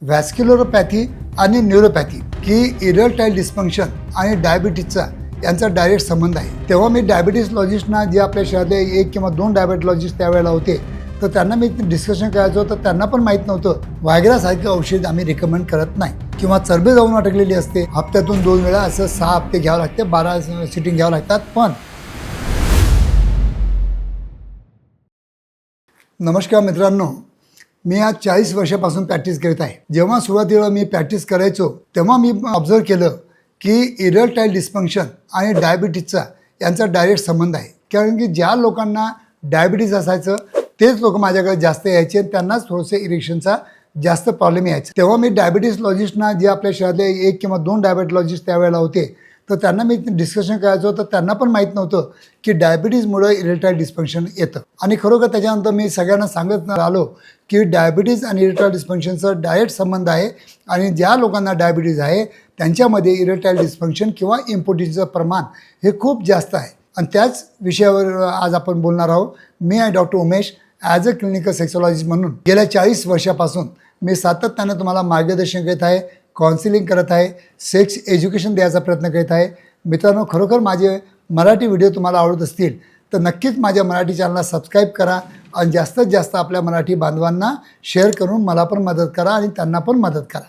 व्हॅस्क्युलरोपॅथी आणि न्यूरोपॅथी की erectile dysfunction आणि डायबिटीजचा यांचा डायरेक्ट संबंध आहे। तेव्हा मी डायबिटीसलॉजिस्टना जे आपल्या शहरातले 1 किंवा 2 डायबिटॉलॉजिस्ट त्यावेळेला होते, तर त्यांना मी डिस्कशन करायचो, तर त्यांना पण माहीत नव्हतं व्हायग्रासारखे औषध आम्ही रिकमेंड करत नाही किंवा चरबी जाऊन अटकलेली असते, हप्त्यातून 2 वेळा असं 6 हप्ते घ्यावं लागते, 12 सिटिंग घ्यावं लागतात। पण नमस्कार मित्रांनो, मी आज 40 वर्षापासून प्रॅक्टिस करत आहे। जेव्हा सुरुवातीला मी प्रॅक्टिस करायचो तेव्हा मी ऑब्झर्व केलं की इरेक्टाईल डिस्फंक्शन आणि डायबिटीजचा यांचा डायरेक्ट संबंध आहे। कारण की ज्या लोकांना डायबिटीज असायचं तेच लोक माझ्याकडे जास्त यायचे, त्यांनाच थोडेसे इरेक्शनचा जास्त प्रॉब्लेम यायचा। तेव्हा मी डायबिटीसलॉजिस्टना जे आपल्या शहरातले 1 किंवा 2 डायबिटॉलॉजिस्ट त्यावेळेला होते, तर त्यांना मी डिस्कशन करायचो, तर त्यांना पण माहीत नव्हतं की डायबिटीजमुळे इरेक्टाईल डिस्फंक्शन येतं। आणि खरोखर त्याच्यानंतर मी सगळ्यांना सांगत आलो की डायबिटीज आणि इरेक्टाईल डिस्फंक्शनचा डायरेक्ट संबंध आहे आणि ज्या लोकांना डायबिटीज आहे त्यांच्यामध्ये इरेक्टाईल डिस्फंक्शन किंवा इम्पोर्टन्सचं प्रमाण हे खूप जास्त आहे। आणि त्याच विषयावर आज आपण बोलणार आहोत। मी आहे doctor Umesh, as a clinical sexologist म्हणून गेल्या 40 वर्षापासून मी सातत्याने तुम्हाला मार्गदर्शन करत आहे, काउन्सिलिंग करत आहे, सेक्स एज्युकेशन द्यायचा प्रयत्न करत आहे। मित्रांनो, खरोखर माझे मराठी व्हिडिओ तुम्हाला आवडत असतील तर नक्कीच माझ्या मराठी चॅनलला सबस्क्राईब करा आणि जास्तीत जास्त आपल्या मराठी बांधवांना शेअर करून मला पण मदत करा आणि त्यांना पण मदत करा।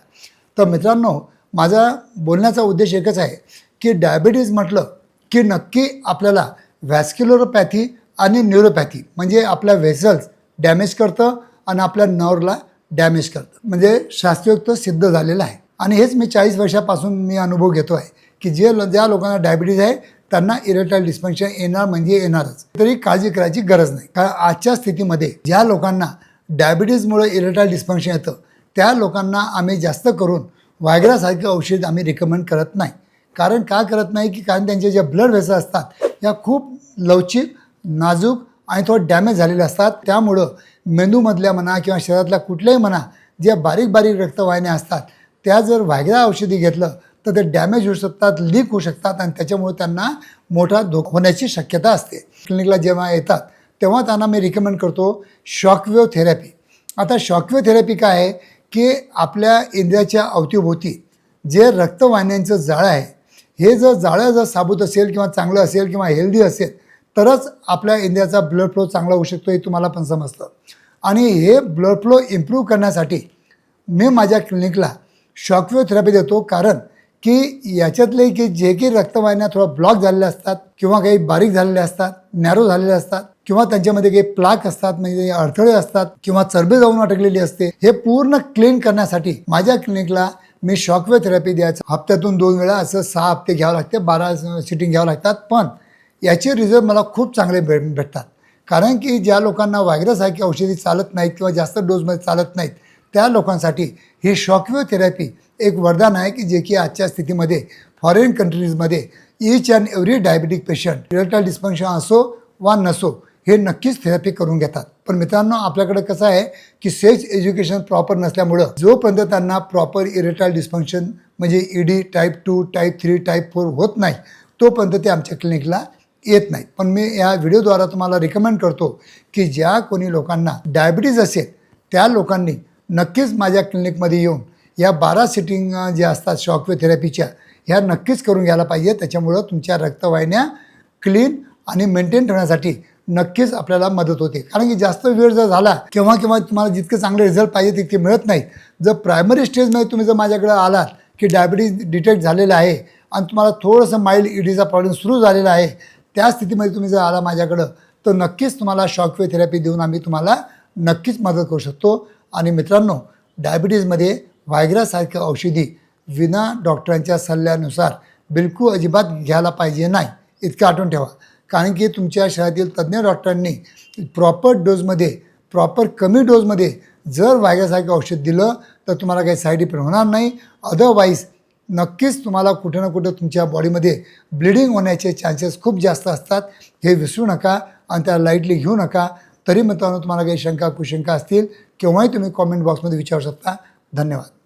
तर मित्रांनो, माझा बोलण्याचा उद्देश एकच आहे की डायबिटीज म्हटलं की नक्की आपल्याला व्हॅस्क्युलरोपॅथी आणि न्यूरोपॅथी म्हणजे आपल्या व्हेसल्स डॅमेज करतं आणि आपल्या नर्वला डॅमेज करतं, म्हणजे शास्त्रोक्त सिद्ध झालेलं आहे। आणि हेच मी 40 वर्षापासून मी अनुभव घेतो आहे की ज्या लोकांना डायबिटीज आहे त्यांना इरेक्टाईल डिस्फंक्शन येणार म्हणजे येणारच, तरी काळजी करायची गरज नाही। कारण आजच्या स्थितीमध्ये ज्या लोकांना डायबिटीजमुळे इरेक्टाईल डिस्फंक्शन येतं त्या लोकांना आम्ही जास्त करून व्हायग्रासारखे औषध आम्ही रिकमेंड करत नाही। कारण का करत नाही की कारण त्यांचे जे ब्लड व्हेसल असतात या खूप लवचिक, नाजूक आणि थोडं डॅमेज झालेले असतात। त्यामुळं मेंदूमधल्या म्हणा किंवा शरीरातल्या कुठल्याही म्हणा ज्या बारीक बारीक रक्तवाहिन्या असतात त्या जर व्हायग्रा औषधी घेतलं तर ते डॅमेज होऊ शकतात, लीक होऊ शकतात आणि त्याच्यामुळे त्यांना मोठा धोका होण्याची शक्यता असते। क्लिनिकला जेव्हा येतात तेव्हा त्यांना मी रिकमेंड करतो शॉकवेव्ह थेरपी। आता शॉकवेव्ह थेरपी काय आहे की आपल्या इंद्रियाच्या अवतीभोवती जे रक्तवाहिन्यांचं जाळं आहे, हे जर जाळं जर साबूत असेल किंवा चांगलं असेल किंवा हेल्दी असेल तरच आपल्या इंद्रियाचा ब्लड फ्लो चांगला होऊ शकतो, हे तुम्हाला पण समजतं। आणि हे ब्लड फ्लो इम्प्रूव्ह करण्यासाठी मी माझ्या क्लिनिकला शॉकवेव्ह थेरपी देतो। कारण की याच्यातले की जे काही रक्तवाहिन्या थोडा ब्लॉक झालेल्या असतात किंवा काही बारीक झालेल्या असतात, नॅरो झालेल्या असतात किंवा त्यांच्यामध्ये काही प्लाक असतात, म्हणजे अडथळे असतात किंवा चरबी जाऊन अटकलेली असते, हे पूर्ण क्लीन करण्यासाठी माझ्या क्लिनिकला मी शॉकवेव्ह थेरपी द्यायचं। हप्त्यातून 2 वेळा असं 6 हप्ते घ्यावं लागते, 12 सिटिंग घ्यावं लागतात। पण याचे रिझल्ट मला खूप चांगले भेटतात। कारण की ज्या लोकांना व्हायग्रासारखी औषधी चालत नाहीत किंवा जास्त डोसमध्ये चालत नाहीत त्या लोकांसाठी ही शॉकवेव्ह थेरपी एक वरदान आहे की जे की आजच्या स्थितीमध्ये फॉरेन कंट्रीजमध्ये each and every diabetic patient erectile dysfunction असो वा नसो हे नक्कीच थेरपी करून घेतात। पण मित्रांनो, आपल्याकडे कसं आहे की सेक्स एज्युकेशन प्रॉपर नसल्यामुळं जोपर्यंत त्यांना प्रॉपर इरेक्टाईल डिस्फंक्शन म्हणजे ईडी टाईप 2, टाईप 3, टाईप 4 होत नाही तोपर्यंत ते आमच्या क्लिनिकला येत नाहीत। पण मी या व्हिडिओद्वारा तुम्हाला रिकमेंड करतो की ज्या कोणी लोकांना डायबिटीज असेल त्या लोकांनी नक्कीच माझ्या क्लिनिकमध्ये येऊन या 12 सिटिंग ज्या असतात शॉकवेव्ह थेरपीच्या ह्या नक्कीच करून घ्यायला पाहिजे। त्याच्यामुळं तुमच्या रक्तवाहिन्या क्लीन आणि मेंटेन ठेवण्यासाठी नक्कीच आपल्याला मदत होते। कारण की जास्त वेळ जर झाला किंवा तुम्हाला जितके चांगले रिझल्ट पाहिजे तितके मिळत नाहीत। जर प्रायमरी स्टेजमध्ये तुम्ही जर माझ्याकडे आलात की डायबिटीज डिटेक्ट झालेलं आहे आणि तुम्हाला थोडंसं माइल्ड ईडीचा प्रॉब्लेम सुरू झालेला आहे, त्या स्थितीमध्ये तुम्ही जर आला माझ्याकडं तर नक्कीच तुम्हाला शॉकवेव्ह थेरपी देऊन आम्ही तुम्हाला नक्कीच मदत करू शकतो। आणि मित्रांनो, डायबिटीजमध्ये व्हायग्रासारख्या औषधी विना डॉक्टरांच्या सल्ल्यानुसार बिलकुल अजिबात घ्यायला पाहिजे नाही, इतकं आठवण ठेवा। कारण की तुमच्या शहरातील तज्ज्ञ डॉक्टरांनी प्रॉपर डोजमध्ये, प्रॉपर कमी डोजमध्ये जर व्हायग्रासारखं औषध दिलं तर तुम्हाला काही साईड इफेक्ट होणार नाही। अदरवाईज नक्कीच तुम्हाला कुठे ना कुठे तुमच्या बॉडीमध्ये ब्लिडिंग होण्याचे चान्सेस खूप जास्त असतात, हे विसरू नका आणि त्या लाईटली घेऊ नका। तरी मित्रांनो, तुम्हाला काही शंका कुशंका असतील केव्हाही तुम्ही कॉमेंट बॉक्समध्ये विचारू शकता। धन्यवाद।